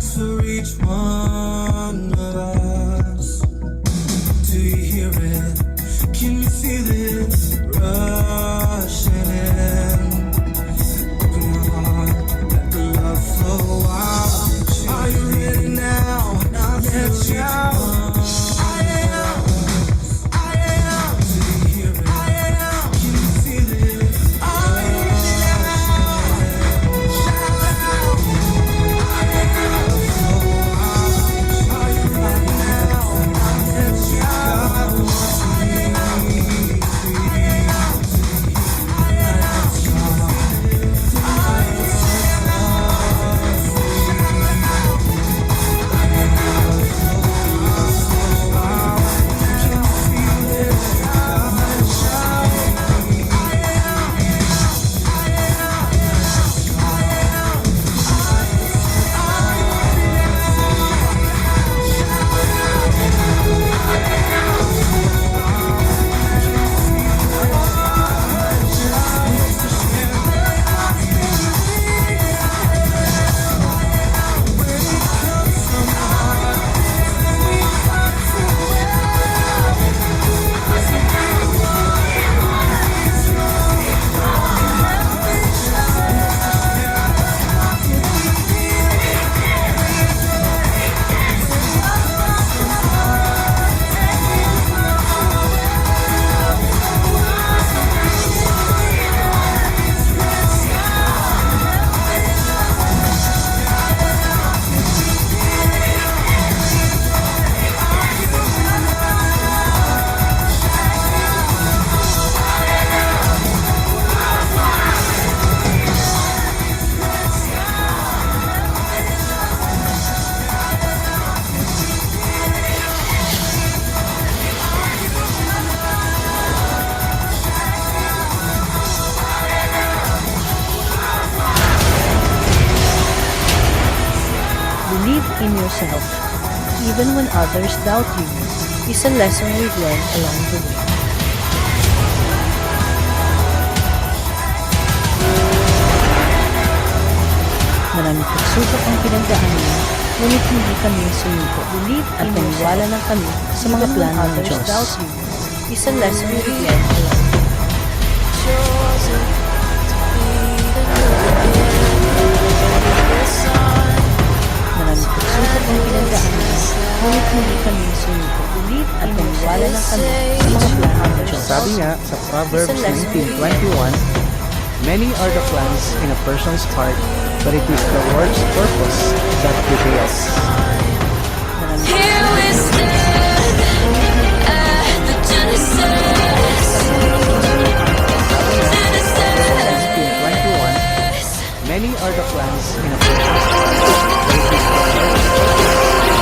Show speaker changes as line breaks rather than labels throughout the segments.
for each one of us. Do you hear it? Can you feel it rushing in? Open your heart, let the love flow out. Are you ready now? Let's shout. I am. Do you hear it? Can you feel it? Are you ready now? Shout out. Are you ready now? Let's shout.
Believe in yourself, even when others doubt you, is a lesson we've learned along the way. Maraming pagsubok ang pinagdaanan, ngunit hindi kami sumuko. Believe at naniwala na kami sa mga plano ng Diyos. Doubt you is a lesson we've learned along the way. Maraming pagsubok ang pinagdaanan, ngunit hindi kami sumuko. Believe at naniwala na kami sa mga plano ng Diyos.
Sabi nga sa Proverbs 19:21, many are the plans in a person's heart, but it is the Lord's purpose that prevails.
Maraming
Here we stand at the Genesis.
Proverbs 19:21, many are the plans in a person's heart, but it is the Lord's purpose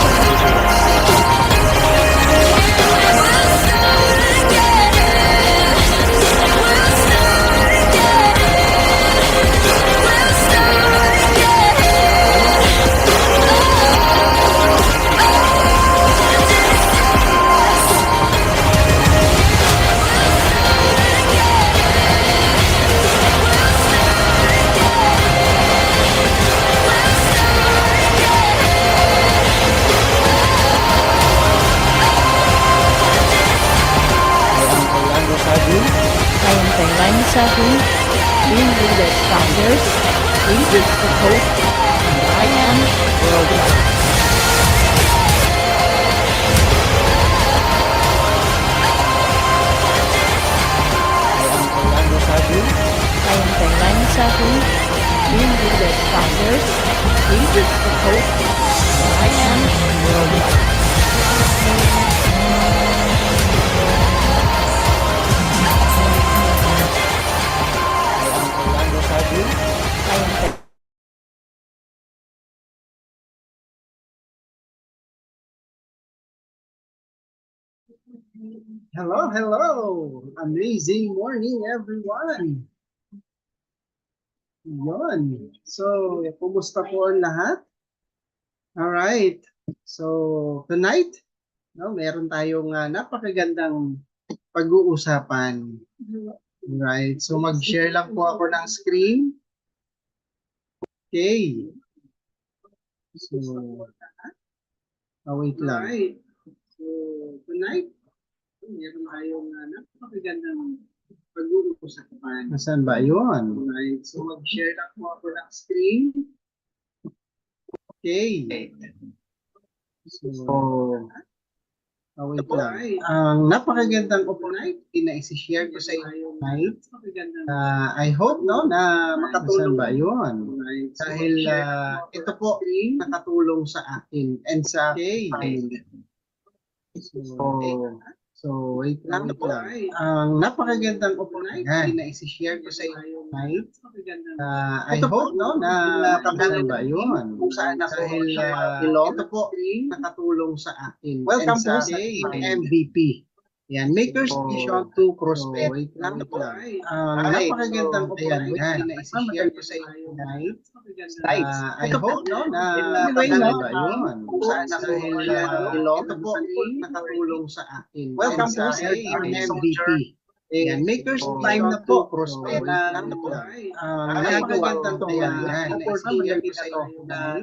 that prevails.
I am Kailani Sahu, being with the founders, leaders of hope, and I am worldwide. I am Kailani Sahu, being with the founders, leaders of hope, and I am worldwide. I am
Hello! Amazing morning, everyone! Yon. So, kumusta po ang lahat? Alright. So, tonight, no, meron tayong napakagandang pag-uusapan. Alright. So, mag-share lang po ako ng screen. Okay. So, wait lang. Right. So, tonight, meron tayong napakagandang pag-uusapan. Nasaan ba yun? Right. So, mag-share na po ako ng screen. Okay. So, wait lang. Ang napakagandang tonight, ina-share ko sa inyo tonight. I hope no na makatulong ba yun. Dahil ito po nakatulong sa akin and sa family. So, wait lang. Ang napakagandang upunan, ina-share ko sa inyo tonight. I hope no na makatulong ba yun. Kung saan ako ito po nakatulong sa akin. Welcome po sa MVP. Yan, Maker's Vision to Prosper. Lang po. Napakagandang upunan, ina-share ko sa inyo tonight. I hope no na makatulong ba yun. Kung saan ako ito po nakatulong sa akin. Welcome po sa MVP. Yan, Maker's Time na po, prosper lang na po. Napakagandang opportunity na to.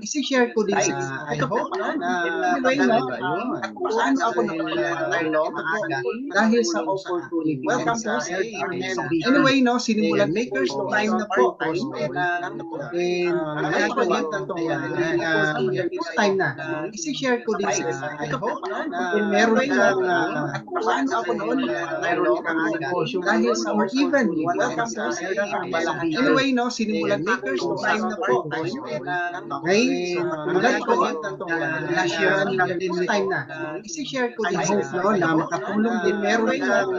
Isi-share ko din sa I hope no, na makatulong ba yun. Kung saan ako maaga dahil sa opportunity. Welcome po sa MVP. Anyway, no, sinimulan Maker's Time na po, prosper lang na po. And napakagandang time na. Isi-share ko din sa I hope no, na meron kang kung saan ako noon mayroon kang dahil sa or even welcome to sa anyway no sinimulan Maker's Time na po okay maganda po na-share natin time na isi-share ko din no na makatulong din meron kang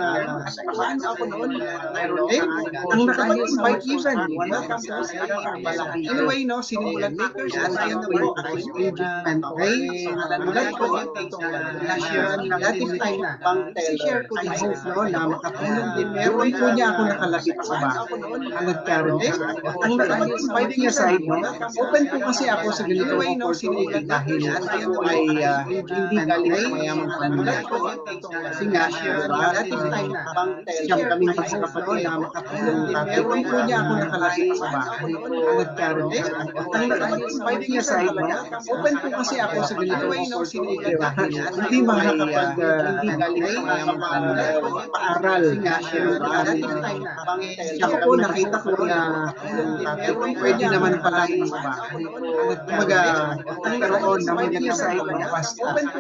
saan ako noon mayroon ang nakapag-invite even welcome to sa anyway no sinimulan Maker's Time na po okay maganda po na-share natin time na isi-share ko din no na makatulong din meron po niya ako nakalapit sa bahay. Ang nagkaroon ang nakapag-invite niya sa inyo, open po kasi ako sa ganito opportunity dahil ako ay hindi galing sa mayamang pamilya. Kasi nga, dating time na, siyam kaming magkakapatid na makatulong meron po niya ako nakalapit sa bahay. Ang nagkaroon ang nakapag-invite niya sa inyo, open po kasi ako sa ganito opportunity dahil hindi hindi galing sa mayamang pamilya. Paaral siya po nakita ko na pwede naman pala magkaroon ng magandang sa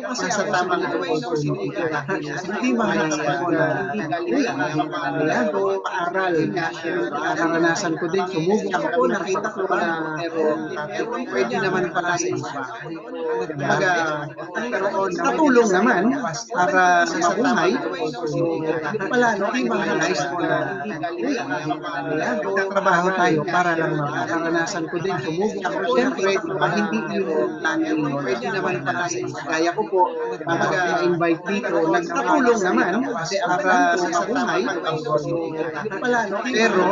nasa tamang opportunity hindi mahalaga na paaral naranasan ko din sumubok ako po nakita ko na pwede naman pala sa iba magkaroon ng katulong naman para sa buhay pala no i-realize mo na nagtatrabaho tayo para lang maranasan ko din sumubok ako siyempre hindi yung pwede naman pala sa kaya ko po mag-invite dito nagtatulong naman kasi para sa buhay pala no pero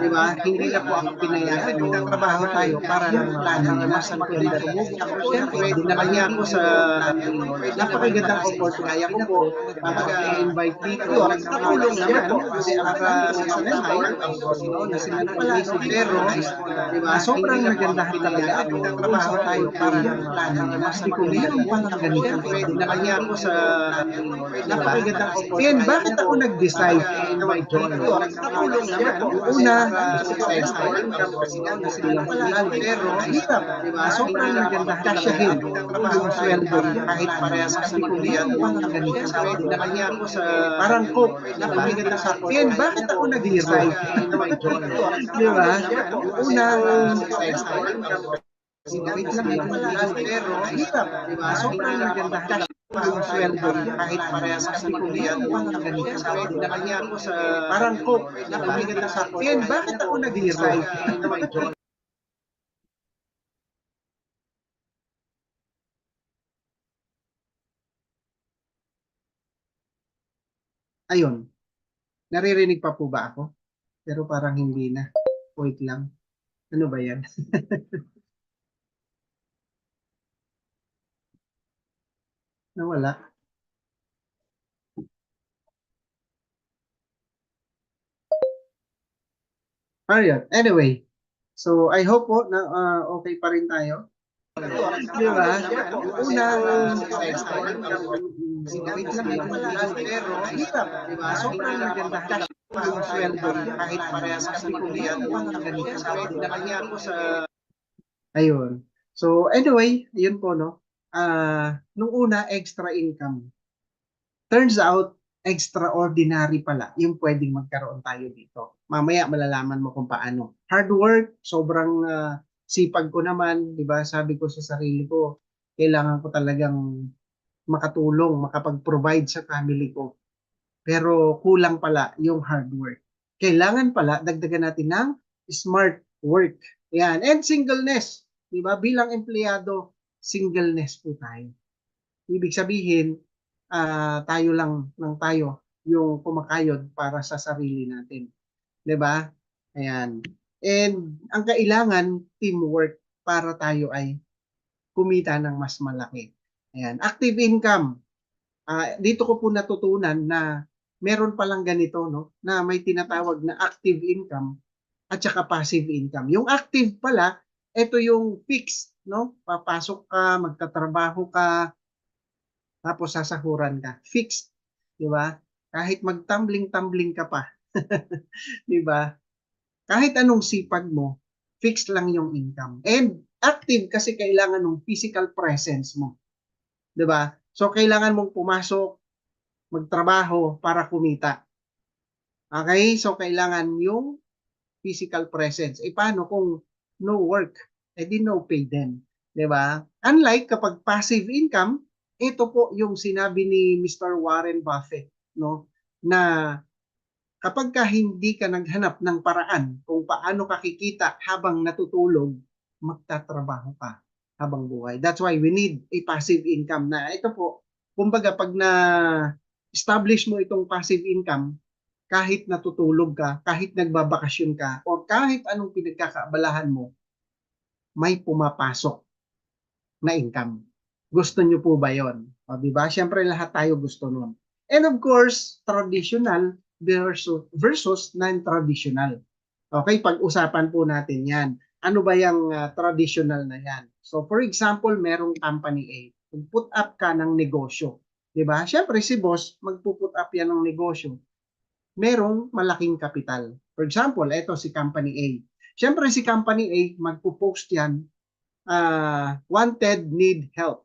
diba hindi na po ako pinayagan nagtatrabaho tayo para lang maranasan ko din sumubok ako siyempre dinala niya ako sa napakagandang opportunity kaya ko po mag-invite dito nagtatulong naman kasi para sa buhay na sinagpala pero diba sobrang nagandahan talaga trabaho tayo para maranasan ko meron pang ganito pwede na kanya ako sa napakagandang opportunity bakit ako nag-decide na mag-join nagtatulong naman una success kasi nga sinagpala pero hirap diba sobrang nagandahan kasyahin trabaho sweldo kahit parehas kasi kung meron pang ganito pwede na kanya ako sa parang hope na pagiging sa akin, bakit ako nag-decide na mag-join? Di ba? Unang wait lang, pero hirap, di ba? Sobrang nagandahan ang sweldo kahit parehas kasi kung meron pang ganito pwede na kanya ako sa parang hope na pagiging sa akin, bakit ako nag-decide na mag-join? Ayun, naririnig pa po ba ako? Pero parang hindi na. Wait lang. Ano ba yan? Nawala. Alright, anyway. So, I hope po na okay pa rin tayo. Di ba? Yung unang extra income, wait lang, ito lang, pero hirap, di ba? Sobrang maganda yung sweldo kahit parehas kami kumiyado ng ganito. Sabi na kanya ako sa... Ayun. So, anyway, yun po, no? Nung una, extra income. Turns out, extraordinary pala yung pwedeng magkaroon tayo dito. Mamaya malalaman mo kung paano. Hard work, sobrang sipag ko naman, di ba? Sabi ko sa sarili ko, kailangan ko talagang makatulong, makapag-provide sa family ko. Pero kulang pala yung hard work. Kailangan pala dagdagan natin ng smart work. Yan. And singleness. Di ba? Bilang empleyado, singleness po tayo. Ibig sabihin, tayo lang ng tayo yung kumakayod para sa sarili natin. 'Di ba? Ayan. And ang kailangan, teamwork para tayo ay kumita ng mas malaki. Ayan. Active income. Dito ko po natutunan na meron palang ganito, no? Na may tinatawag na active income at saka passive income. Yung active pala, ito yung fixed, no? Papasok ka, magtatrabaho ka, tapos sasahuran ka. Fixed, di ba? Kahit magtumbling-tumbling ka pa, di ba? Kahit anong sipag mo, fixed lang yung income. And active kasi kailangan ng physical presence mo. Di ba? So, kailangan mong pumasok, magtrabaho para kumita. Okay? So, kailangan yung physical presence. E paano kung no work? Eh di no pay din. Di ba? Unlike kapag passive income, ito po yung sinabi ni Mr. Warren Buffett, no? Na kapag ka hindi ka naghanap ng paraan kung paano ka kikita habang natutulog, magtatrabaho ka habang buhay. That's why we need a passive income na ito po, kumbaga pag na-establish mo itong passive income, kahit natutulog ka, kahit nagbabakasyon ka, or kahit anong pinagkakaabalahan mo, may pumapasok na income. Gusto nyo po ba yon? O, di ba? Siyempre lahat tayo gusto nun. And of course, traditional versus non-traditional. Okay, pag-usapan po natin yan. Ano ba yung traditional na yan? So for example, merong company A. Put up ka ng negosyo. Di ba? Siyempre si boss, magpuput up yan ng negosyo. Merong malaking kapital. For example, ito si company A. Siyempre si company A, magpo-post yan, wanted, need help.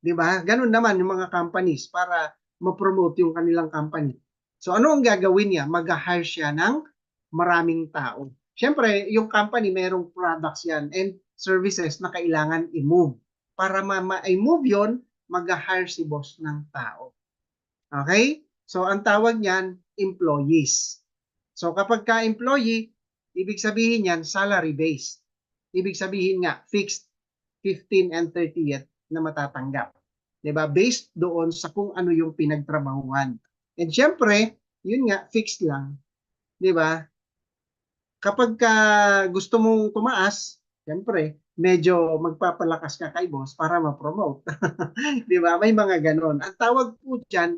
Di ba? Ganun naman yung mga companies para ma-promote yung kanilang company. So ano ang gagawin niya? Mag-hire siya ng maraming tao. Siyempre, yung company merong products yan and services na kailangan i-move. Para ma-move yun, mag-hire si boss ng tao. Okay? So ang tawag niyan, employees. So kapag ka-employee, ibig sabihin yan, salary-based. Ibig sabihin nga, fixed 15 and 30th na matatanggap. 'Di ba? Based doon sa kung ano yung pinagtrabahuan. And syempre, yun nga, fixed lang. 'Di ba? Kapag gusto mong tumaas, syempre, medyo magpapalakas ka kay boss para ma-promote. 'Di ba? May mga ganon. Ang tawag po diyan,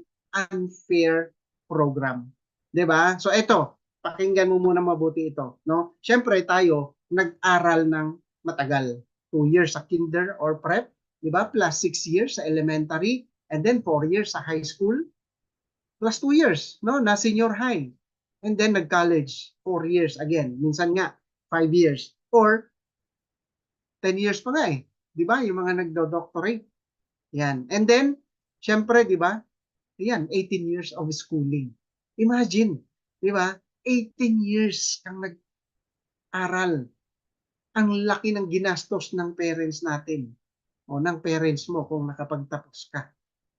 unfair program. 'Di ba? So ito, pakinggan mo muna mabuti ito, no? Syempre tayo nag-aral ng matagal. 2 years sa kinder or prep, 'di ba? Plus 6 years sa elementary, and then 4 years sa high school, plus 2 years, no, na senior high. And then nag-college, 4 years again. Minsan nga 5 years or 10 years pa nga eh. 'Di ba? Yung mga nagdo-doctorate. Yan. And then syempre, 'di ba? Yan, 18 years of schooling. Imagine, 'di ba? 18 years kang nag-aral. Ang laki ng ginastos ng parents natin o ng parents mo kung nakapagtapos ka.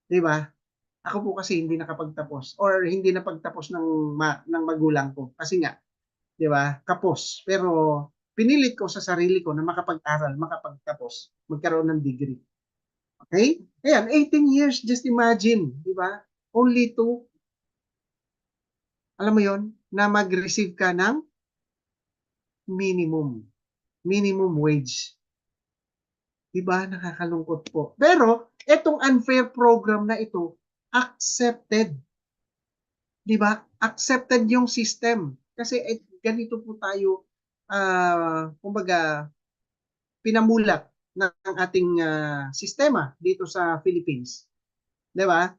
'Di ba? Ako po kasi hindi nakapagtapos or hindi napagtapos ng magulang ko kasi nga, 'di ba? Kapos. Pero pinilit ko sa sarili ko na makapag-aral, makapagtapos, magkaroon ng degree. Okay? Ayan, 18 years, just imagine, 'di ba? Only to, alam mo 'yon, na mag-receive ka ng minimum wage. Diba? Nakakalungkot po. Pero, itong unfair program na ito, accepted. Diba? Accepted yung system. Kasi ganito po tayo, kumbaga, pinamulat ng ating sistema dito sa Philippines. 'Di ba?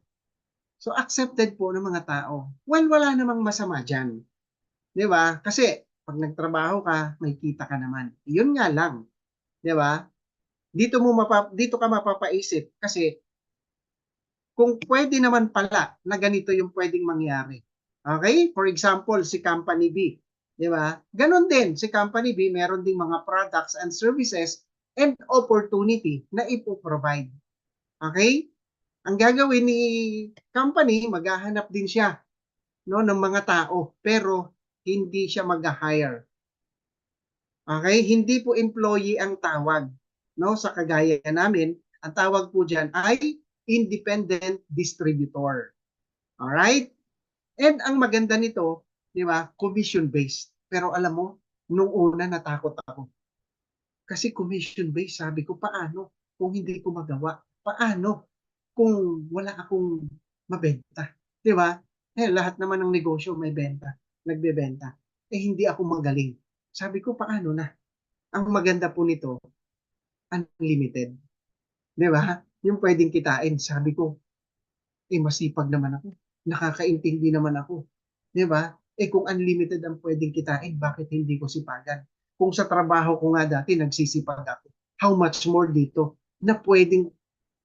So accepted po ng mga tao. Well, wala namang masama diyan. 'Di ba? Kasi pag nagtrabaho ka, may kita ka naman. 'Yun nga lang, 'di ba? Dito ka mapapaisip kasi kung pwede naman pala na ganito yung pwedeng mangyari. Okay? For example, si Company B, 'di ba? Ganon din, si Company B meron ding mga products and services and opportunity na ipo-provide. Okay? Ang gagawin ni company, maghahanap din siya, no, ng mga tao, pero hindi siya mag-hire. Okay? Hindi po employee ang tawag, no? Sa kagaya namin, ang tawag po diyan ay independent distributor. All right? And ang maganda nito, 'di ba? Commission based. Pero alam mo, nung una natakot ako. Kasi commission based, sabi ko, paano kung hindi ko magawa? Paano kung wala akong mabenta? 'Di ba? Lahat naman ng negosyo may benta, nagbebenta. Hindi ako magaling. Sabi ko, paano na? Ang maganda po nito, unlimited. 'Di ba? Yung pwedeng kitain. Sabi ko, masipag naman ako. Nakakaintindi naman ako. 'Di ba? Kung unlimited ang pwedeng kitain, bakit hindi ko sipagan? Kung sa trabaho ko nga dati, nagsisipag ako. How much more dito na pwedeng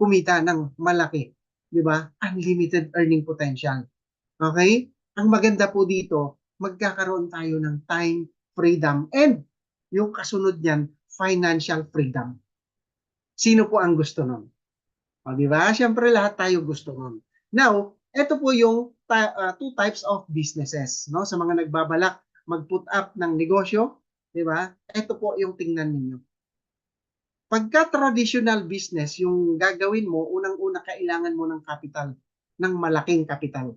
kumita ng malaki? 'Di ba? Unlimited earning potential. Okay? Ang maganda po dito, magkakaroon tayo ng time freedom and yung kasunod niyan, financial freedom. Sino po ang gusto nun? O, di ba? Siyempre lahat tayo gusto nun. Now, ito po yung two types of businesses, no? Sa mga nagbabalak mag-put up ng negosyo, di ba? Ito po yung tingnan ninyo. Pagka traditional business, yung gagawin mo, unang-una kailangan mo ng capital, ng malaking capital.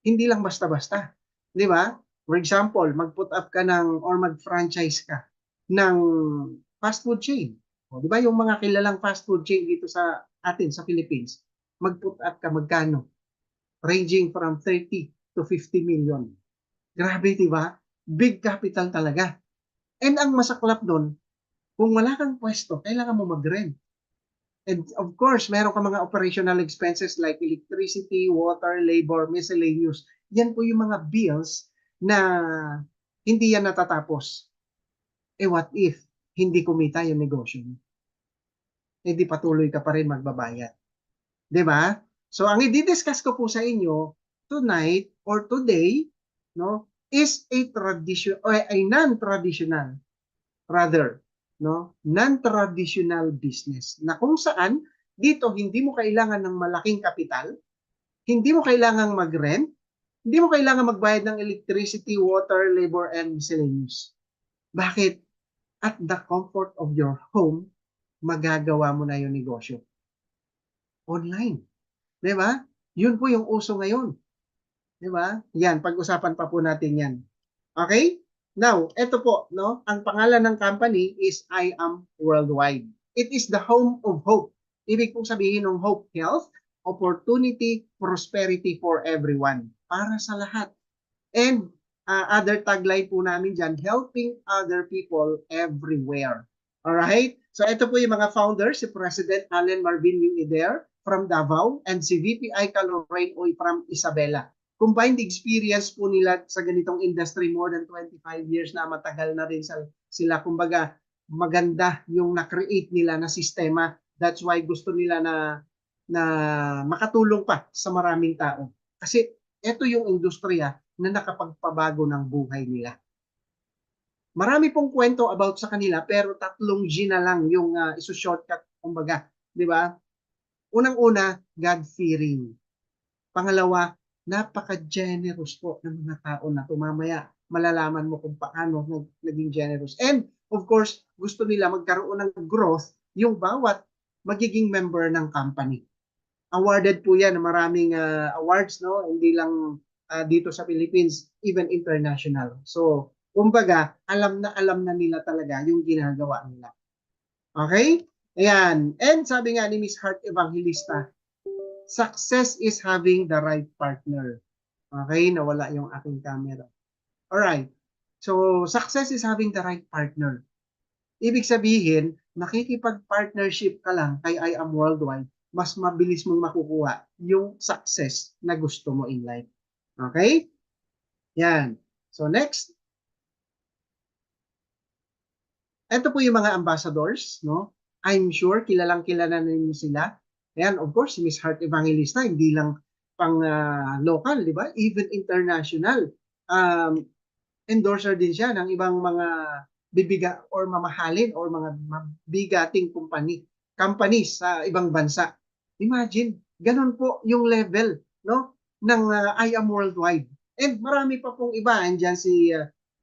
Hindi lang basta-basta, di ba? For example, mag-put up ka ng or mag-franchise ka ng fast food chain. O, di ba yung mga kilalang fast food chain dito sa atin sa Philippines, mag-put up ka magkano? Ranging from 30 to 50 million. Grabe, di ba? Big capital talaga. And ang masaklap doon, kung wala kang pwesto, kailangan mo mag-rent. And of course, meron ka mga operational expenses like electricity, water, labor, miscellaneous. Yan po yung mga bills na hindi yan natatapos. What if hindi kumita yung negosyo mo? Di patuloy ka pa rin magbabayad. Di ba? So, ang i-discuss ko po sa inyo tonight or today, no, is a tradition or a non-traditional, rather, no, non-traditional business na kung saan dito hindi mo kailangan ng malaking kapital, hindi mo kailangang mag-rent, hindi mo kailangan magbayad ng electricity, water, labor, and miscellaneous. Bakit? At the comfort of your home, magagawa mo na yung negosyo. Online. Di ba? Yun po yung uso ngayon. Di ba? Yan, pag-usapan pa po natin yan. Okay? Now, eto po, no? Ang pangalan ng company is I Am Worldwide. It is the home of hope. Ibig pong sabihin ng hope, health, opportunity, prosperity for everyone. Para sa lahat. And other tagline po namin dyan, helping other people everywhere. Alright? So ito po yung mga founders, si President Allen Marvin Unider from Davao and si VP Aika Lorraine Oy from Isabela. Combined experience po nila sa ganitong industry, more than 25 years na, matagal na rin sila. Kumbaga, maganda yung na-create nila na sistema. That's why gusto nila na makatulong pa sa maraming tao. Kasi ito yung industriya na nakapagpabago ng buhay nila. Marami pong kwento about sa kanila, pero 3 G na lang yung iso-shortcut, kumbaga, di ba? Unang-una, God-fearing. Pangalawa, napaka-generous po ng mga tao na tumamaya. Malalaman mo kung paano naging generous. And, of course, gusto nila magkaroon ng growth yung bawat magiging member ng company. Awarded po yan, maraming awards, no? Hindi lang dito sa Philippines, even international. So, kumbaga, alam na nila talaga yung ginagawa nila. Okay? Ayan. And sabi nga ni Miss Heart Evangelista, success is having the right partner. Okay? Nawala yung aking camera. Alright. So, success is having the right partner. Ibig sabihin, nakikipag-partnership ka lang kay I Am Worldwide, mas mabilis mong makukuha yung success na gusto mo in life. Okay? Yan. So next, ito po yung mga ambassadors, no? I'm sure kilalang-kilala na ninyo sila. Ayan, of course, si Miss Heart Evangelista, hindi lang pang local, di ba? Even international. Endorser din siya ng ibang mga bibiga or mamahalin or mga bigating companies sa ibang bansa. Imagine, ganun po yung level, no, ng I Am Worldwide. And marami pa pong iba. Andiyan si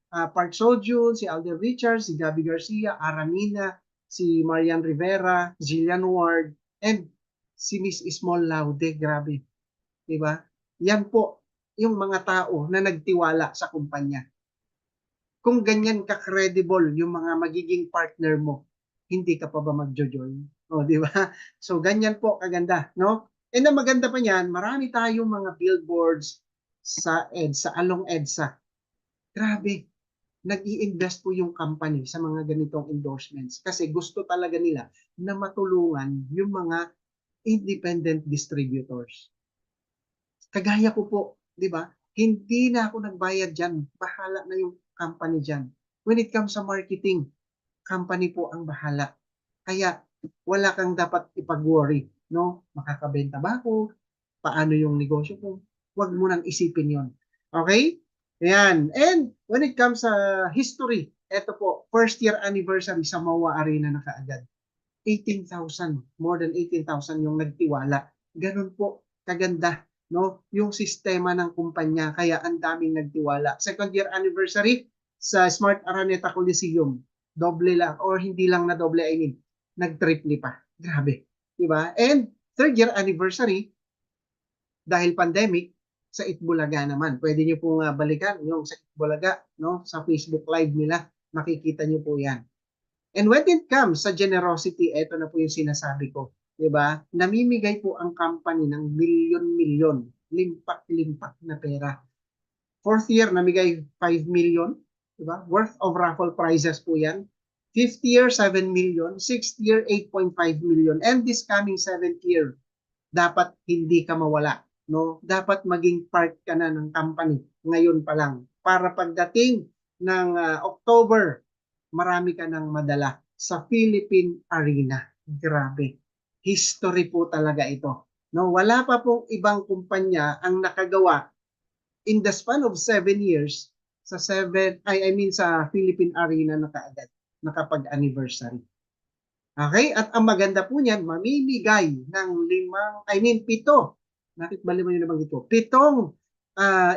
Park Seo-joon, si Alden Richards, si Gabby Garcia, Aramina, si Marian Rivera, Jillian Ward, and si Miss Small Laude. Grabe. Diba? Yan po yung mga tao na nagtiwala sa kumpanya. Kung ganyan ka-credible yung mga magiging partner mo, hindi ka pa ba magjo-join? O, di ba? So, ganyan po kaganda, no? And ang maganda pa niyan, marami tayong mga billboards sa EDSA, along EDSA. Grabe, nag-i-invest po yung company sa mga ganitong endorsements kasi gusto talaga nila na matulungan yung mga independent distributors. Kagaya ko po, di ba? Hindi na ako nagbayad dyan. Bahala na yung company dyan. When it comes sa marketing, company po ang bahala. Kaya wala kang dapat ipag-worry, no? Makakabenta ba ako? Paano yung negosyo ko? Huwag mo nang isipin yon. Okay? Ayan. And when it comes sa history, eto po, first year anniversary sa MOA Arena na kaagad. 18,000, more than 18,000 yung nagtiwala. Ganun po, kaganda, no? Yung sistema ng kumpanya, kaya ang daming nagtiwala. Second year anniversary sa Smart Araneta Coliseum, doble lang, or hindi lang na doble, I mean, nag-triple pa. Grabe, di ba? And third year anniversary, dahil pandemic, sa Itbulaga naman. Pwede nyo pong balikan yung sa Itbulaga, no? Sa Facebook Live nila, makikita nyo po yan. And when it comes sa generosity, ito na po yung sinasabi ko. Diba? Namimigay po ang company ng milyon-milyon, limpak-limpak na pera. Fourth year, namigay 5 million, diba? Worth of raffle prizes po yan. Fifth year, 7 million. Sixth year, 8.5 million. And this coming seventh year, dapat hindi ka mawala. No? Dapat maging part ka na ng company ngayon pa lang. Para pagdating ng October, marami ka nang madala sa Philippine Arena. Grabe. History po talaga ito. No, wala pa pong ibang kumpanya ang nakagawa in the span of 7 years sa sa Philippine Arena na kaagad, nakapag-anniversary. Okay? At ang maganda po niyan, mamimigay ng 7. Bakit ba 5 yung nabanggit ko? 7,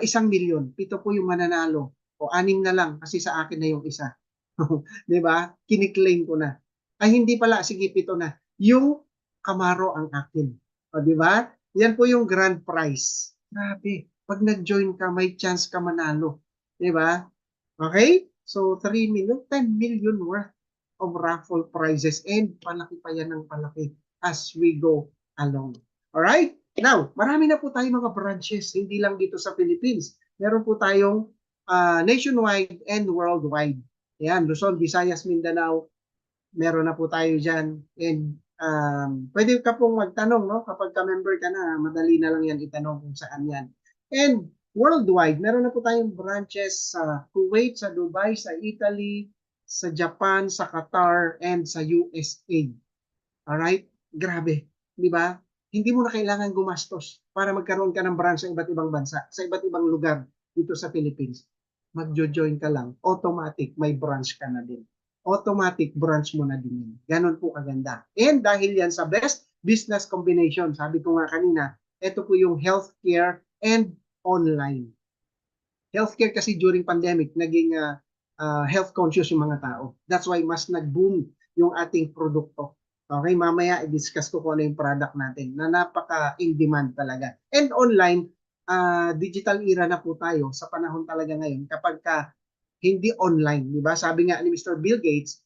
1 milyon. 7 po yung mananalo. O 6 na lang kasi sa akin na yung isa. 'Di ba? Kiniklaim ko na. Ay hindi pala, sige 7 na. Yung Camaro ang akin. O 'di ba? Yan po yung grand prize. Grabe. Pag nag-join ka, may chance ka manalo. 'Di ba? Okay? So 3 million, 10 million worth of raffle prizes and palaki pa yan ng palaki as we go along. Alright? Now, marami na po tayong mga branches, hindi lang dito sa Philippines. Meron po tayong nationwide and worldwide. Yan, Luzon, Visayas, Mindanao, meron na po tayo dyan. And pwede ka pong magtanong, no? Kapag ka-member ka na, madali na lang yan itanong kung saan yan. And worldwide, meron na po tayong branches sa Kuwait, sa Dubai, sa Italy, sa Japan, sa Qatar, and sa USA. Alright? Grabe. Di ba? Hindi mo na kailangan gumastos para magkaroon ka ng branch sa iba't ibang bansa, sa iba't ibang lugar dito sa Philippines. Magjo-join ka lang, automatic may branch ka na din. Automatic branch mo na din. Ganon po kaganda. And dahil yan sa best business combination, sabi ko nga kanina, ito po yung healthcare and online. Healthcare kasi during pandemic, naging health conscious yung mga tao. That's why mas nag-boom yung ating produkto. Okay, mamaya i-discuss ko kung ano yung product natin na napaka-in-demand talaga. And online, digital era na po tayo sa panahon talaga ngayon kapag hindi online, di ba? Sabi nga ni Mr. Bill Gates,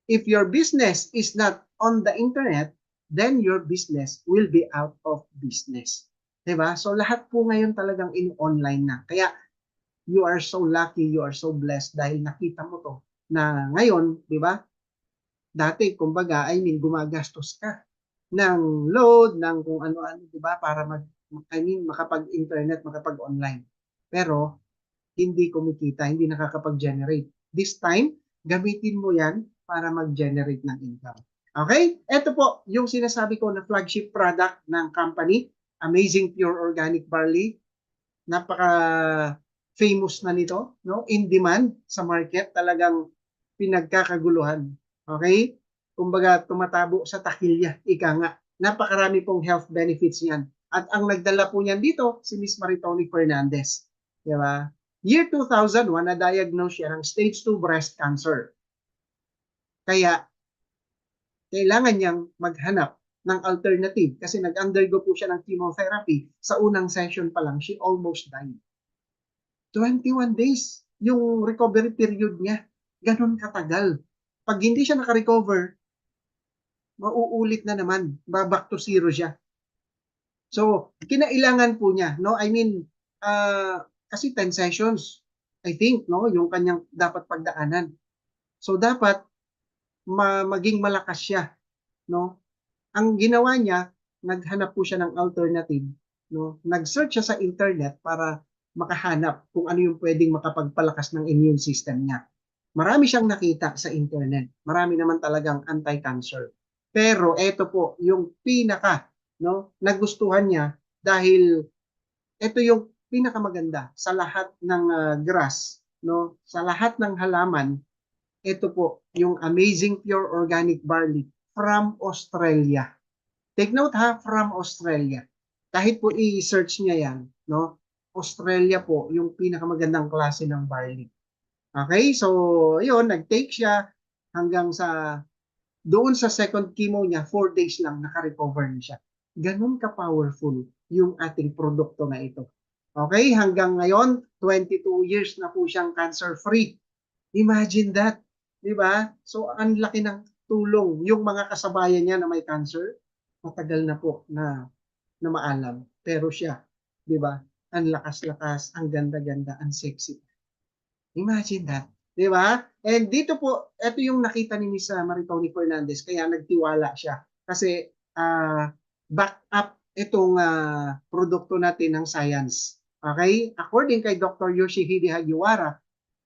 if your business is not on the internet, then your business will be out of business. Di ba? So lahat po ngayon talagang in-online na. Kaya you are so lucky, you are so blessed dahil nakita mo to na ngayon, di ba? Dati, kumbaga, gumagastos ka ng load, ng kung ano-ano, di ba? Para makapag-internet, makapag-online. Pero, hindi kumikita, hindi nakakapag-generate. This time, gamitin mo yan para mag-generate ng income. Okay? Ito po yung sinasabi ko na flagship product ng company, Amazing Pure Organic Barley. Napaka-famous na nito, no? In demand sa market, talagang pinagkakaguluhan. Okay? Kumbaga, tumatabo sa takilya, ika nga. Napakarami pong health benefits niyan. At ang nagdala po niyan dito, si Miss Maritoni Fernandez. Di ba? Year 2001, na-diagnose siya ng stage 2 breast cancer. Kaya, kailangan niyang maghanap ng alternative kasi nag-undergo po siya ng chemotherapy. Sa unang session pa lang, she almost died. 21 days yung recovery period niya. Ganon katagal. Pag hindi siya nakarecover, mauulit na naman. Back to zero siya. So, kinailangan po niya, no? I mean, kasi 10 sessions, I think, no? Yung kanyang dapat pagdaanan. So, dapat maging malakas siya, no? Ang ginawa niya, naghanap po siya ng alternative, no? Nag-search siya sa internet para makahanap kung ano yung pwedeng makapagpalakas ng immune system niya. Marami siyang nakita sa internet. Marami naman talagang anti-cancer. Pero ito po yung pinaka, no, nagustuhan niya dahil ito yung pinakamaganda sa lahat ng grass, no, sa lahat ng halaman. Ito po yung Amazing Pure Organic Barley from Australia. Take note ha, from Australia. Kahit po i-search niya yan, no? Australia po yung pinakamagandang klase ng barley. Okay, so yun, nag-take siya hanggang sa doon sa second chemo niya, 4 days lang naka-recover na siya. Ganun ka-powerful yung ating produkto na ito. Okay, hanggang ngayon, 22 years na po siyang cancer-free. Imagine that, di ba? So, ang laki ng tulong. Yung mga kasabayan niya na may cancer, matagal na po na maalam. Pero siya, di ba? Ang lakas-lakas, ang ganda-ganda, ang sexy. Imagine that. Di ba? And dito po, ito yung nakita ni Miss Maritoni Fernandez, kaya nagtiwala siya. Kasi back up itong produkto natin ng science. Okay? According kay Dr. Yoshihide Hagiwara,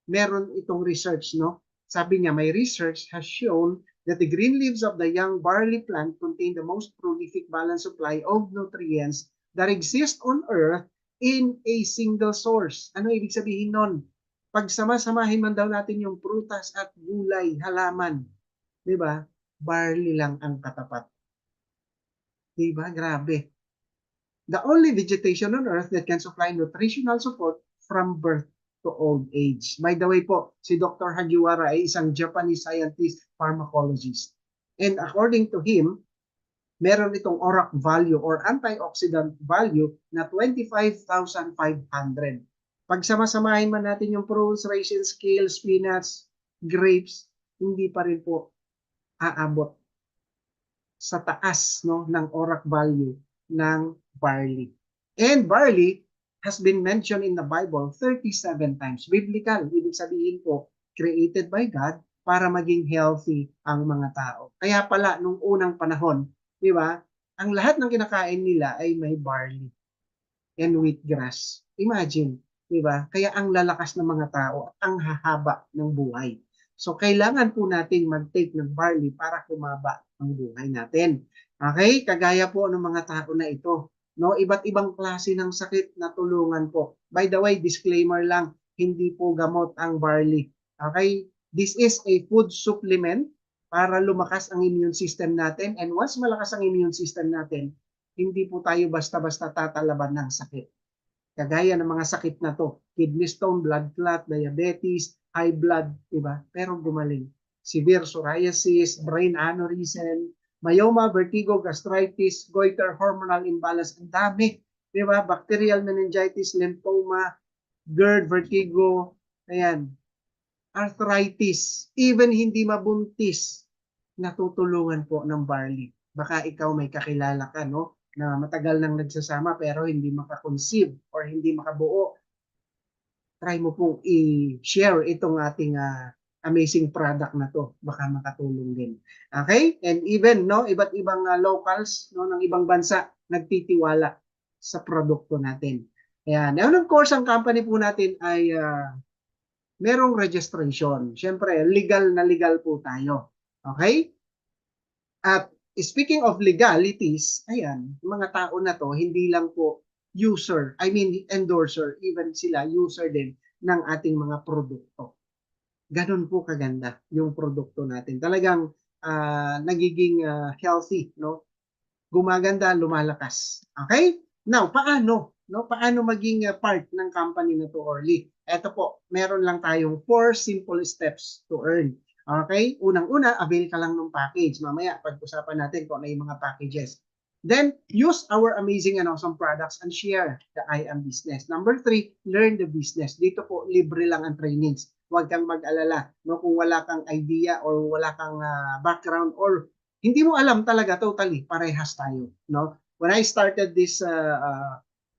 meron itong research, no? Sabi niya, my research has shown that the green leaves of the young barley plant contain the most prolific balanced supply of nutrients that exist on earth in a single source. Ano ibig sabihin nun? Pag sama-samahin man daw natin yung prutas at gulay, halaman, di ba? Barley lang ang katapat. Di ba? Grabe. The only vegetation on earth that can supply nutritional support from birth to old age. By the way po, si Dr. Hagiwara ay isang Japanese scientist, pharmacologist. And according to him, meron itong ORAC value or antioxidant value na 25,500. Pag sama-samahin man natin yung fruits, raisins, kale, spinach, grapes, hindi pa rin po aabot sa taas, no, ng ORAC value ng barley. And barley has been mentioned in the Bible 37 times. Biblical, ibig sabihin po, created by God para maging healthy ang mga tao. Kaya pala, nung unang panahon, di ba, ang lahat ng kinakain nila ay may barley and wheatgrass. Imagine, di ba? Kaya ang lalakas ng mga tao at ang hahaba ng buhay. So, kailangan po nating mag-take ng barley para humaba ang buhay natin. Okay? Kagaya po ng mga tao na ito. No, iba't ibang klase ng sakit na tulungan po. By the way, disclaimer lang, hindi po gamot ang barley. Okay? This is a food supplement para lumakas ang immune system natin. And once malakas ang immune system natin, hindi po tayo basta-basta tatalaban ng sakit. Kagaya ng mga sakit na to, kidney stone, blood clot, diabetes, high blood, diba? Pero gumaling. Severe psoriasis, brain aneurysm, myoma, vertigo, gastritis, goiter, hormonal imbalance, ang dami. Di ba? Bacterial meningitis, lymphoma, GERD, vertigo, ayan. Arthritis, even hindi mabuntis, natutulungan po ng barley. Baka ikaw may kakilala ka, no? Na matagal nang nagsasama pero hindi makakonceive or hindi makabuo. Try mo pong i-share itong ating amazing product na to, baka makatulong din. Okay? And even no, iba't ibang locals no ng ibang bansa nagtitiwala sa produkto natin. Ayan. And of course, ang company po natin ay merong registration. Siyempre, legal na legal po tayo. Okay? At speaking of legalities, ayan, mga tao na to, hindi lang po user, I mean endorser, even sila user din ng ating mga produkto. Ganun po kaganda yung produkto natin. Talagang nagiging healthy, no? Gumaganda, lumalakas. Okay? Now, paano? No? Paano maging part ng company na to, Orly? Ito po, meron lang tayong 4 simple steps to earn. Okay? Unang-una, avail ka lang ng package. Mamaya, pag-usapan natin kung ano yung mga packages. Then, use our amazing and awesome products and share the I Am Business. Number 3, learn the business. Dito po, libre lang ang trainings. Huwag kang mag-alala. No? Kung wala kang idea or wala kang background or hindi mo alam talaga totally, parehas tayo. No? When I started this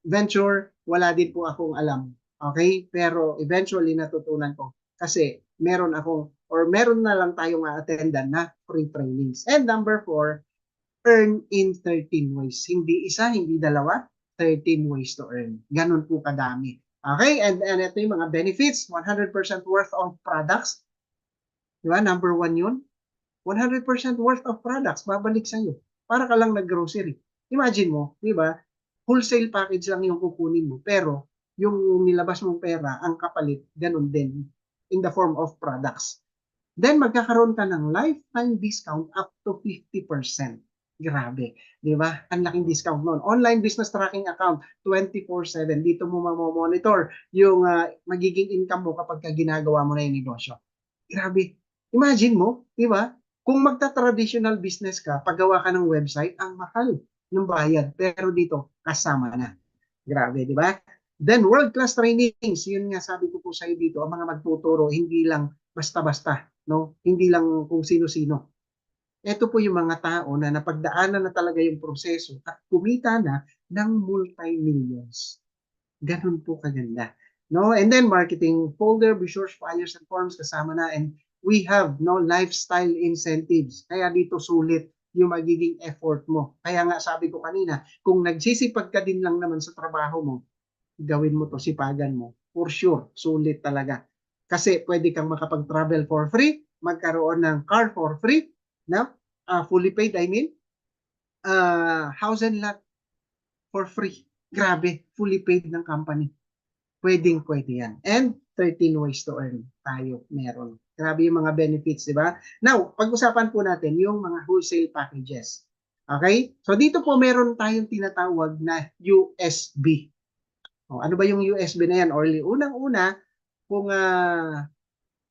venture, wala din po akong alam. Okay? Pero eventually natutunan ko kasi meron na lang tayong attendan na free trainings. And number 4, earn in 13 ways. Hindi isa, hindi dalawa, 13 ways to earn. Ganun po kadami. Okay? And ito yung mga benefits, 100% worth of products. Diba? Number 1 yun. 100% worth of products, babalik sa'yo. Para ka lang nag-grocery. Imagine mo, di ba? Wholesale package lang yung kukunin mo, pero yung nilabas mong pera, ang kapalit, ganun din in the form of products. Then magkakaroon ka ng lifetime discount up to 50%. Grabe, di ba? Ang laking discount noon. Online business tracking account, 24/7. Dito mo mamomonitor yung magiging income mo kapag ginagawa mo na yung negosyo. Grabe. Imagine mo, di ba? Kung magta-traditional business ka, paggawa ka ng website, ang mahal ng bayad. Pero dito, kasama na. Grabe, di ba? Then, world-class trainings. Yun nga sabi ko po sa iyo dito, ang mga magtuturo, hindi lang basta-basta. No? Hindi lang kung sino-sino. Ito po yung mga tao na napagdaanan na talaga yung proseso at kumita na ng multi-millions. Ganun po kaganda. No? And then, marketing folder, brochures, flyers, and forms kasama na. And we have no lifestyle incentives. Kaya dito sulit yung magiging effort mo. Kaya nga sabi ko kanina, kung nagsisipag ka din lang naman sa trabaho mo, gawin mo to, sipagan mo. For sure, sulit talaga. Kasi pwede kang makapag-travel for free, magkaroon ng car for free, na fully paid, I mean, house and lot for free. Grabe, fully paid ng company. Pwede yan. And 13 ways to earn tayo meron. Grabe yung mga benefits, di ba? Now, pag-usapan po natin yung mga wholesale packages. Okay? So, dito po meron tayong tinatawag na USB. O, ano ba yung USB na yan? Orly, unang-una, kung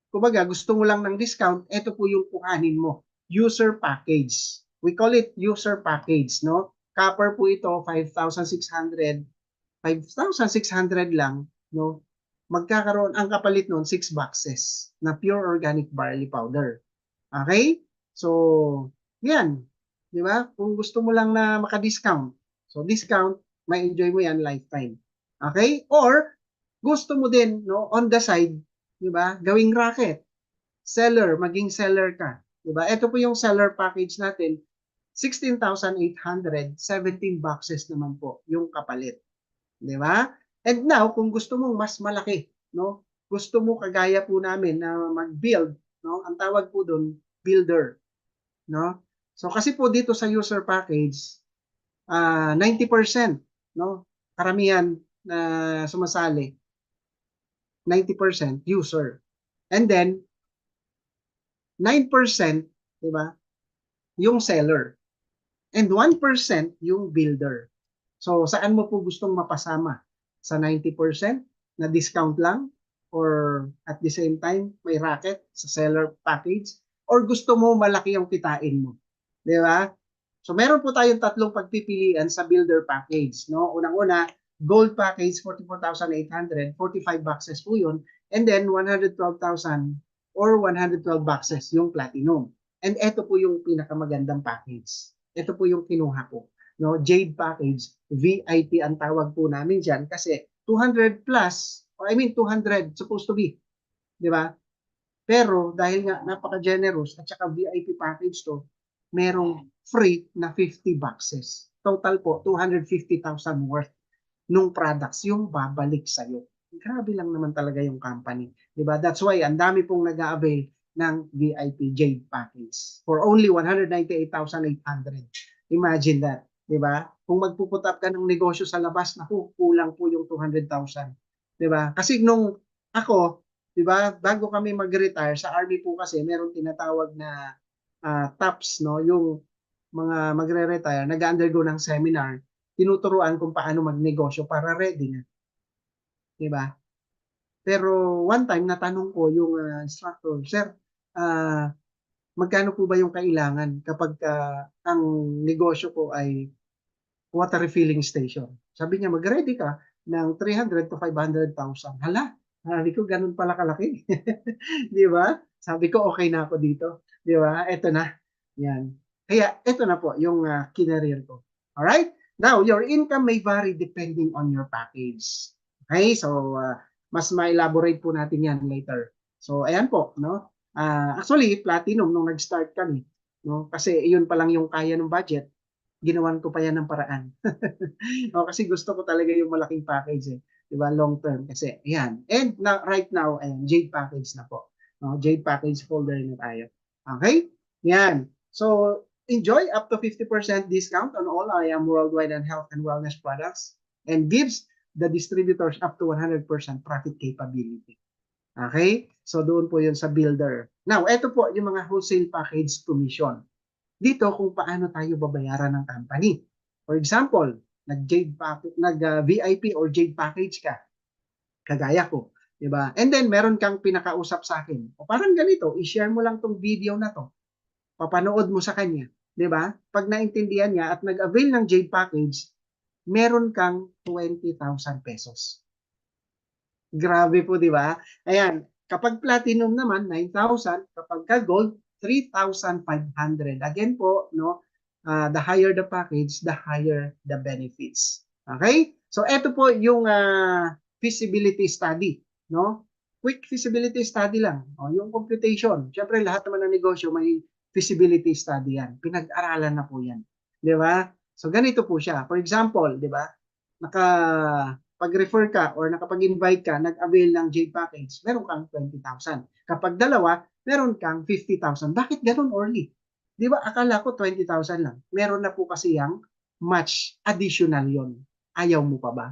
kumbaga, gusto mo lang ng discount, ito po yung kuhanin mo. User package. We call it user package, no? Copper po ito, 5,600 lang, no? Magkakaroon, ang kapalit noon, 6 boxes na pure organic barley powder. Okay? So, yan. Di ba? Kung gusto mo lang na maka-discount, so discount, may enjoy mo yan lifetime. Okay? Or, gusto mo din, no, on the side, di ba? Gawing racket. Seller, maging seller ka. Di ba? Ito po yung seller package natin, 16,800, 17 boxes naman po yung kapalit. Di ba? And now, kung gusto mong mas malaki, no? Gusto mo kagaya po namin na mag-build, no? Ang tawag po doon, builder, no? So kasi po dito sa user package, 90%, no? Karamihan na sumasali, 90% user. And then 9%, di ba? Yung seller. And 1% yung builder. So, saan mo po gustong mapasama? Sa 90% na discount lang? Or at the same time, may racket sa seller package? Or gusto mo malaki yung kitain mo? Di ba? So, meron po tayong tatlong pagpipilian sa builder package. No? Unang-una, gold package, 44,800, 45 boxes po yun. And then, 112,000 or 112 boxes yung platinum. And ito po yung pinakamagandang package. Ito po yung kinuha ko. No, Jade package, VIP ang tawag po namin diyan kasi 200 plus, or I mean 200 supposed to be, 'di ba? Pero dahil nga napaka-generous at saka VIP package to, merong free na 50 boxes. Total po, 250,000 worth nung products yung babalik sa'yo. Grabe lang naman talaga yung company. Diba? That's why ang dami pong nag-a-avail ng VIP Jade package for only 198,800. Imagine that. Diba? Kung magpuput up ka ng negosyo sa labas, naku, kulang po yung 200,000. Diba? Kasi nung ako, diba, bago kami mag-retire, sa army po kasi, meron tinatawag na TAPS, no? Yung mga magre-retire, nag-undergo ng seminar, tinuturuan kung paano magnegosyo para ready na. Diba? Pero one time, natanong ko yung instructor, Sir, magkano po ba yung kailangan kapag ang negosyo ko ay water refilling station? Sabi niya, mag-ready ka ng 300 to 500,000. Hala, sabi ko, ganun pala kalaki. Di ba? Sabi ko, okay na ako dito. Di ba? Ito na. Yan. Kaya, ito na po yung kinareer ko. Alright? Now, your income may vary depending on your package. Okay? So, mas ma-elaborate po natin yan later. So, ayan po, no? Actually, platinum nung nag-start kami, no? Kasi yun pa lang yung kaya ng budget, ginawan ko pa yan ng paraan. O, kasi gusto ko talaga yung malaking package, eh. Diba? Long term kasi. Ayan. And now, right now, ayan, Jade package na po. No? Jade package folder na tayo. Okay? Yan. So, enjoy up to 50% discount on all IAM Worldwide and Health and Wellness products and gives the distributors up to 100% profit capability. Okay? So, doon po yun sa builder. Now, ito po yung mga wholesale package commission. Dito kung paano tayo babayaran ng company. For example, nag-VIP or Jade package ka. Kagaya ko. Diba? And then, meron kang pinakausap sa akin. O parang ganito, i-share mo lang tong video na to. Papanood mo sa kanya. Diba? Pag naintindihan niya at nag-avail ng Jade package, meron kang 20,000 pesos. Grabe po, di ba? Ayan, kapag platinum naman, 9,000. Kapag ka gold, 3,500. Again po, no, the higher the package, the higher the benefits. Okay? So, ito po yung feasibility study. No? Quick feasibility study lang. O, yung computation. Siyempre, lahat naman ng negosyo may feasibility study yan. Pinag-aralan na po yan. Di ba? So, ganito po siya. For example, di ba? Pag-refer ka or nakapag-invite ka, nag-avail ng Jade package, meron kang 20,000. Kapag dalawa, meron kang 50,000. Bakit ganun, Orly? Di ba, akala ko 20,000 lang. Meron na po kasi yung match additional yon. Ayaw mo pa ba?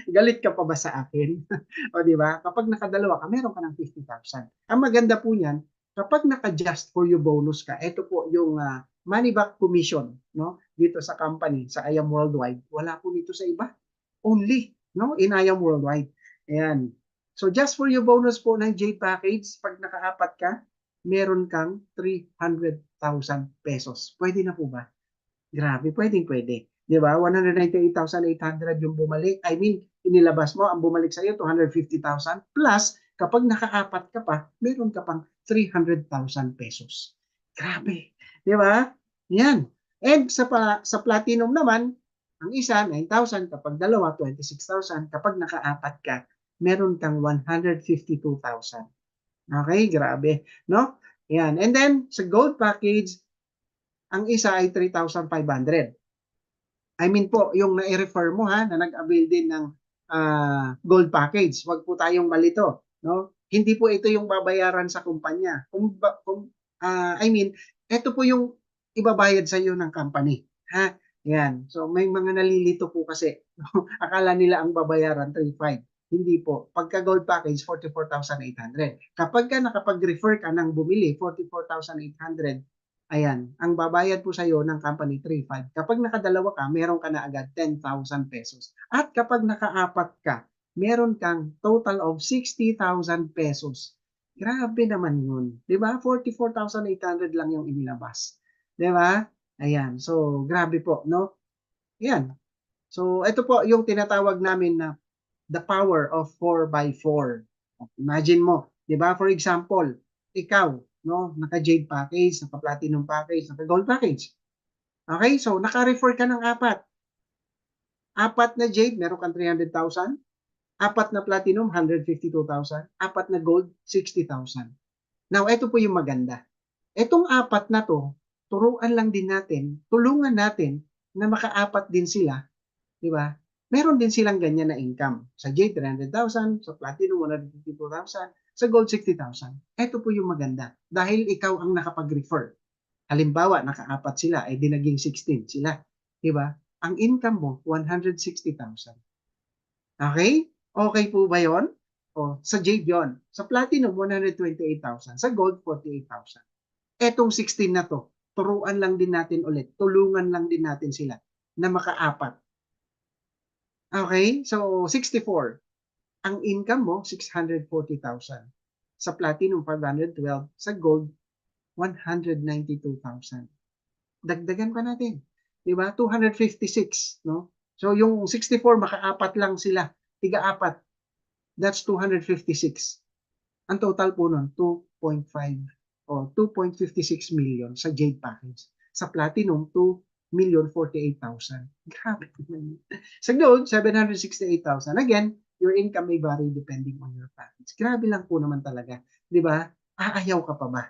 Galit ka pa ba sa akin? O di ba? Kapag nakadalawa ka, meron ka ng 50,000. Ang maganda po niyan, kapag naka-just for you bonus ka, ito po yung money back commission, no? Dito sa company, sa IAM Worldwide. Wala po nito sa iba. Only, no? In IAM Worldwide. Ayan. So, just for you bonus po ng Jade package, pag nakaapat ka, meron kang 300,000 pesos. Pwede na po ba? Grabe, pwede. Di ba? 198,800 yung bumalik. I mean, inilabas mo, ang bumalik sa'yo, 250,000. Plus, kapag nakaapat ka pa, meron ka pang 300,000 pesos. Grabe. Di ba? Yan. And sa platinum naman, ang isa, 9,000. Kapag dalawa, 26,000. Kapag nakaapat ka, meron kang 152,000. Okay, grabe. No? Yan. And then, sa gold package, ang isa ay 3,500. I mean po, yung na-refer mo ha, na nag-avail din ng gold package. Huwag po tayong malito. No? Hindi po ito yung babayaran sa kumpanya. I mean, ito po yung ibabayad sa iyo ng company. Ha? Yan. So, may mga nalilito po kasi. Akala nila ang babayaran 3,500. Hindi po. Pagka gold package, 44,800. Kapag ka nakapag-refer ka ng bumili, 44,800, ayan, ang babayad po sa iyo ng company 3,500. Kapag nakadalawa ka, meron ka na agad 10,000 pesos. At kapag nakaapat ka, meron kang total of 60,000 pesos. Grabe naman yun. 'Di ba? 44,800 lang yung inilabas. 'Di ba? Ayan. So, grabe po, no? Ayan. So, ito po yung tinatawag namin na the power of 4x4. Imagine mo, 'di ba? For example, ikaw, no, naka-Jade package, naka-Platinum package, naka-Gold package. Okay? So, naka-refer ka ng apat. Apat na Jade, meron kang 300,000. Apat na Platinum, 152,000. Apat na Gold, 60,000. Now, ito po yung maganda. Itong apat na to, turuan lang din natin, tulungan natin na makaapat din sila, di ba? Meron din silang ganyan na income. Sa Jade, 300,000, sa Platinum, 152,000, sa Gold, 60,000. Ito po yung maganda. Dahil ikaw ang nakapag-refer. Halimbawa, nakaapat sila, eh di naging 16 sila. Di ba? Ang income mo, 160,000. Okay? Okay po ba yon? O, sa Jade yon. Sa Platinum, 128,000. Sa Gold, 48,000. Etong 16 na to, turuan lang din natin ulit, tulungan lang din natin sila na makaapat. Okay? So, 64. Ang income mo, 640,000. Sa Platinum, 512. Sa Gold, 192,000. Dagdagan pa natin. Diba? 256. No? So, yung 64, makaapat lang sila. Tiga-apat. That's 256. Ang total po nun, 2.5 o 2.56 million sa Jade package. Sa Platinum, 2,048,000. Grabe. Sa Gold, 768,000. Again, your income may vary depending on your package. Grabe lang po naman talaga. Di ba? Aayaw ka pa ba?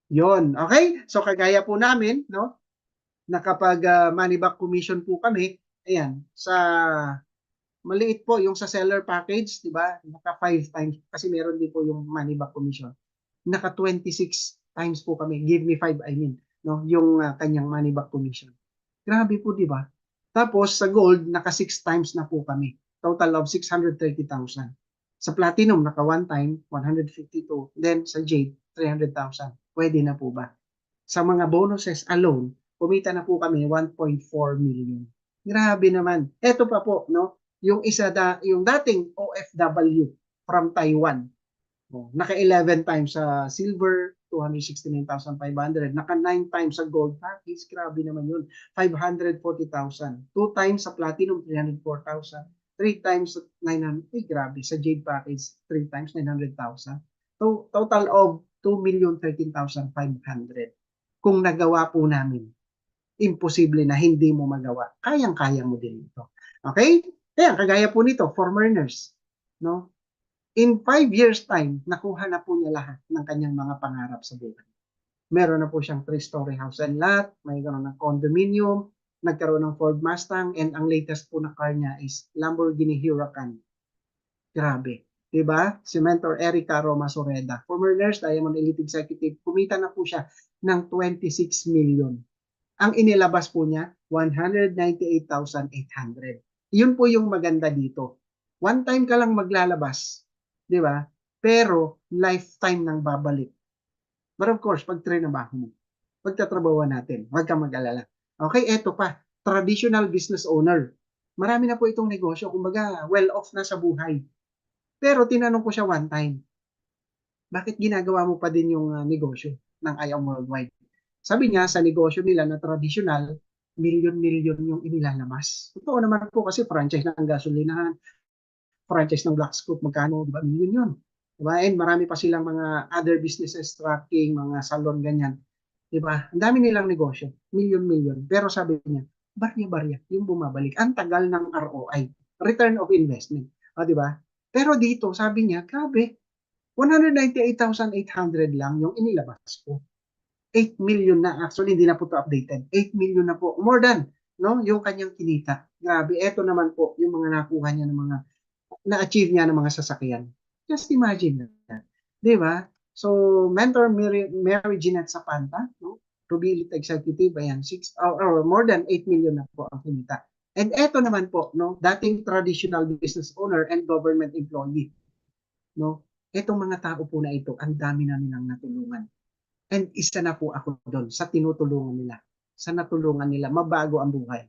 Yon. Okay? So, kagaya po namin, no? Na kapag money back commission po kami, ayan, sa maliit po yung sa seller package, di ba? Naka 5 times kasi meron din po yung money back commission. Naka 26 times po kami. Give me 5, I mean, no? Yung kanyang money back commission. Grabe po, di ba? Tapos sa Gold, naka 6 times na po kami. Total of 630,000. Sa Platinum, naka 1 time, 152. Then sa Jade, 300,000. Pwede na po ba? Sa mga bonuses alone, kumita na po kami 1.4 million. Grabe naman. Ito pa po, no? Yung yung dating OFW from Taiwan. Oh, naka 11 times sa silver, 269,500. Naka 9 times sa gold package. Grabe naman yun. 540,000. 2 times sa platinum, 304,000. 3 times sa 900. Ay, grabe. Sa jade package, 3 times 900,000. So, total of 2,013,500. Kung nagawa po namin, imposible na hindi mo magawa. Kayang-kaya mo din ito. Okay? Kaya, kagaya po nito, for learners, no? In 5 years time, nakuha na po niya lahat ng kanyang mga pangarap sa buhay. Meron na po siyang 3-story house and lot, may gano'n ng condominium, nagkaroon ng Ford Mustang, and ang latest po na car niya is Lamborghini Huracan. Grabe. Diba? Si Mentor Erica Roma Soreda. Former nurse, Diamond Elite Executive, kumita na po siya ng 26 million. Ang inilabas po niya, 198,800. Yun po yung maganda dito. One time ka lang maglalabas, di ba? Pero lifetime nang babalik. But of course, pag trinabaho mo, pagtatrabawan natin, huwag kang mag-alala. Okay, eto pa, traditional business owner. Marami na po itong negosyo, kumbaga well-off na sa buhay. Pero tinanong ko siya one time, bakit ginagawa mo pa din yung negosyo ng IAM Worldwide? Sabi niya, sa negosyo nila na traditional, milyon-milyon yung inilalabas. Totoo naman po kasi franchise ng gasolinahan, franchise ng Black Scoop, magkano, di ba? Milyon yun. Diba? And marami pa silang mga other businesses, trucking, mga salon, ganyan. Diba? Ang dami nilang negosyo, milyon-milyon. Pero sabi niya, barya-barya, yung bumabalik. Ang tagal ng ROI, return of investment. O, diba? Pero dito, sabi niya, grabe, 198,800 lang yung inilabas ko. 8 million na. Actually, hindi na po ito updated. 8 million na po. More than, no? Yung kanyang kinita. Grabe. Ito naman po, yung mga nakuha niya ng mga, na-achieve niya ng mga sasakyan. Just imagine that. Di ba? So, Mentor Mary Jeanette Zapanta, no? Ruby Elite Executive, ayan, or more than 8 million na po ang kinita. And ito naman po, no? Dating traditional business owner and government employee. No? Itong mga tao po na ito, ang dami na nilang natulungan. And isa na po ako doon sa tinutulungan nila. Sa natulungan nila, mabago ang buhay.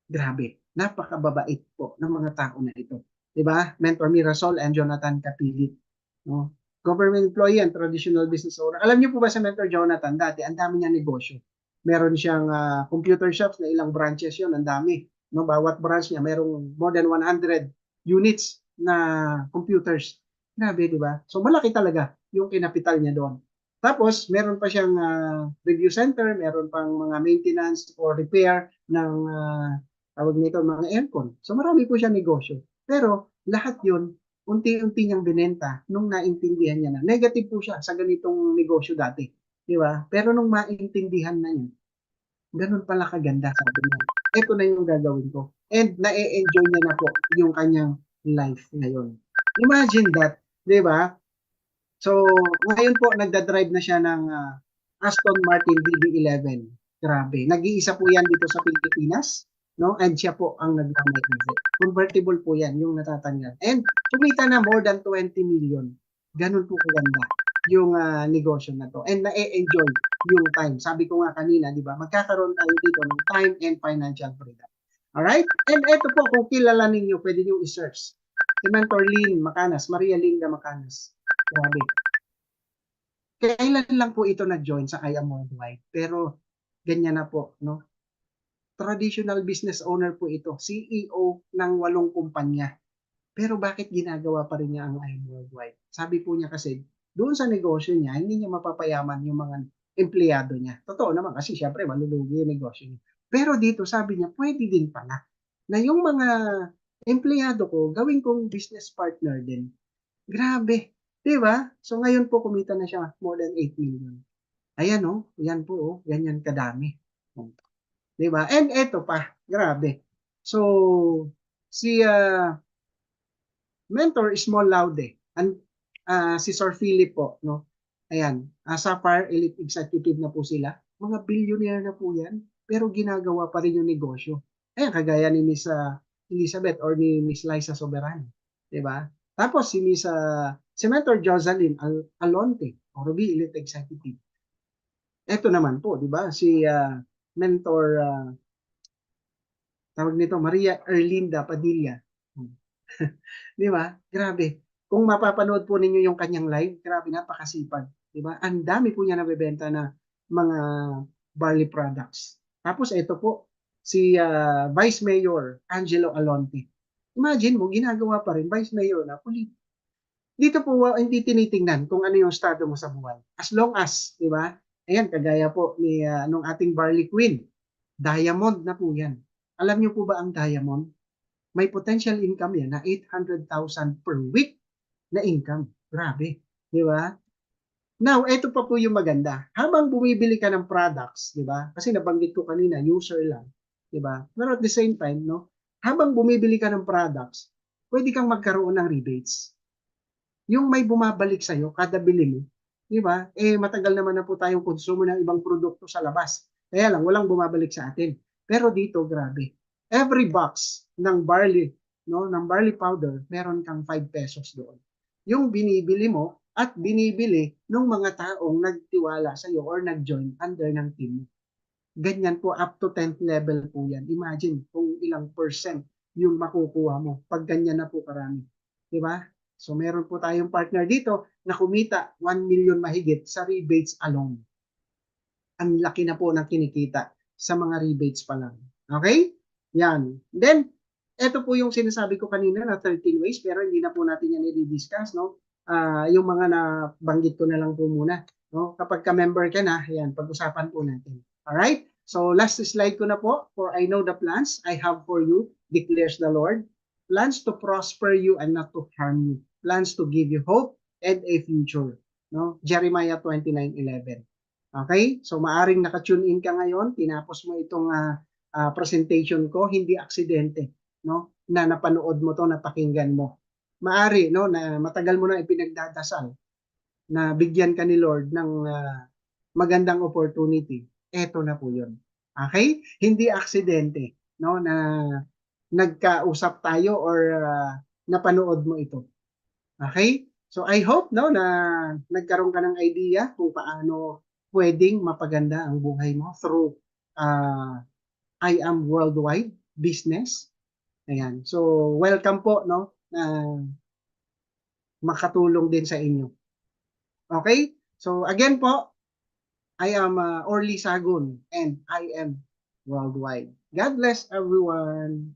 Grabe. Napakababait po ng mga tao na ito. Diba? Mentor Mirasol and Jonathan Capilit. No? Government employee and traditional business owner. Alam niyo po ba sa Mentor Jonathan, dati, ang dami niya negosyo. Meron siyang computer shops na ilang branches yun. Ang dami. No? Bawat branch niya, merong more than 100 units na computers. Grabe, diba? So, malaki talaga yung kinapital niya doon. Tapos, meron pa siyang review center, meron pang mga maintenance or repair ng tawag nito, mga aircon. So, marami po siyang negosyo. Pero, lahat yun, unti-unti niyang binenta nung naintindihan niya na negative po siya sa ganitong negosyo dati. Di ba? Pero nung maintindihan na niya, ganun pala kaganda, sabi niya. Ito na yung gagawin ko. And na-enjoy niya na po yung kanyang life ngayon. Imagine that, di ba? So, ngayon po, nagdadrive na siya ng Aston Martin DB11. Grabe. Nag-iisa po yan dito sa Pilipinas. No? And siya po ang nagmamay-kasi. Convertible po yan, yung natatanggal. And kumita na more than 20 million. Ganun po kaganda yung negosyo na to. And na-enjoy yung time. Sabi ko nga kanina, di ba? Magkakaroon tayo dito ng time and financial freedom. Alright? And ito po, kung kilala ninyo, pwede nyo i-search. Si Mentor Lynn Macanas, Maria Linda Macanas. Grabe. Kailan lang po ito nag-join sa I Am Worldwide. Pero ganyan na po, no? Traditional business owner po ito, CEO ng 8 kumpanya. Pero bakit ginagawa pa rin niya ang I Am Worldwide? Sabi po niya kasi, doon sa negosyo niya, hindi niya mapapayaman yung mga empleyado niya. Totoo naman kasi syempre malulugi yung negosyo niya. Pero dito sabi niya, pwede din pala na yung mga empleyado ko, gawin kong business partner din. Grabe. Diba? So ngayon po kumita na siya more than 8 million. Ayan oh, yan po oh, ganyan kadami. Diba? And eto pa, grabe. So, si Mentor Small Laude, and si Sir Philip po, no? Ayan, Sapphire Elite Executive na po sila. Mga billionaire na po yan, pero ginagawa pa rin yung negosyo. Ayan, kagaya ni Miss Elizabeth or ni Miss Liza Soberano. Diba? Tapos si Miss si Mentor Jocelyn Alonte, Orobi Elite Executive. Ito naman po, di ba? Si Mentor tawag nito Maria Erlinda Padilla. Di ba? Grabe. Kung mapapanood po ninyo yung kanyang live, grabe, napakasipag. Di ba? Ang dami po niya nabebenta na mga barley products. Tapos ito po, si Vice Mayor Angelo Alonte. Imagine mo, ginagawa pa rin, Vice Mayor na, dito po hindi tinitingnan kung ano yung estado mo sa buhay. As long as, di ba? Ayan, kagaya po ni nung ating Barley Queen. Diamond na po yan. Alam niyo po ba ang diamond? May potential income yan na 800,000 per week na income. Grabe. Di ba? Now, ito pa po yung maganda. Habang bumibili ka ng products, di ba? Kasi nabanggit ko kanina, user lang. Di ba? Pero at the same time, no? Habang bumibili ka ng products, pwede kang magkaroon ng rebates. Yung may bumabalik sa'yo, kada bili mo, di ba? Matagal naman na po tayong konsumo ng ibang produkto sa labas. Kaya lang, walang bumabalik sa atin. Pero dito, grabe. Every box ng barley, no, ng barley powder, meron kang 5 pesos doon. Yung binibili mo at binibili ng mga taong nagtiwala sa iyo or nag-join under ng team mo. Ganyan po, up to 10th level po yan. Imagine kung ilang percent yung makukuha mo pag ganyan na po karami. Di ba? So meron po tayong partner dito na kumita 1 million mahigit sa rebates alone. Ang laki na po ng kinikita sa mga rebates pa lang. Okay? Yan. Then, ito po yung sinasabi ko kanina na 13 ways, pero hindi na po natin yan i-discuss, no? Yung mga nabanggit ko na lang po muna. No? Kapag ka-member ka na, yan, pag-usapan po natin. Alright? So, last slide ko na po. For I know the plans I have for you, declares the Lord. Plans to prosper you and not to harm you. Plans to give you hope and a future. No? Jeremiah 29:11. Okay? So, maaring naka-tune in ka ngayon, tinapos mo itong presentation ko, hindi aksidente, no? Na napanood mo to, napakinggan mo. Maari, no, na matagal mo na ipinagdadasal na bigyan ka ni Lord ng magandang opportunity. Eto na po 'yon. Okay? Hindi aksidente, no, na nagkausap tayo or napanood mo ito. Okay? So I hope, no, na nagkaroon ka ng idea kung paano pwedeng mapaganda ang buhay mo through I Am Worldwide Business. Ayan. So, welcome po, no, na makatulong din sa inyo. Okay? So, again po, I am Orly Sagun and I Am Worldwide. God bless everyone.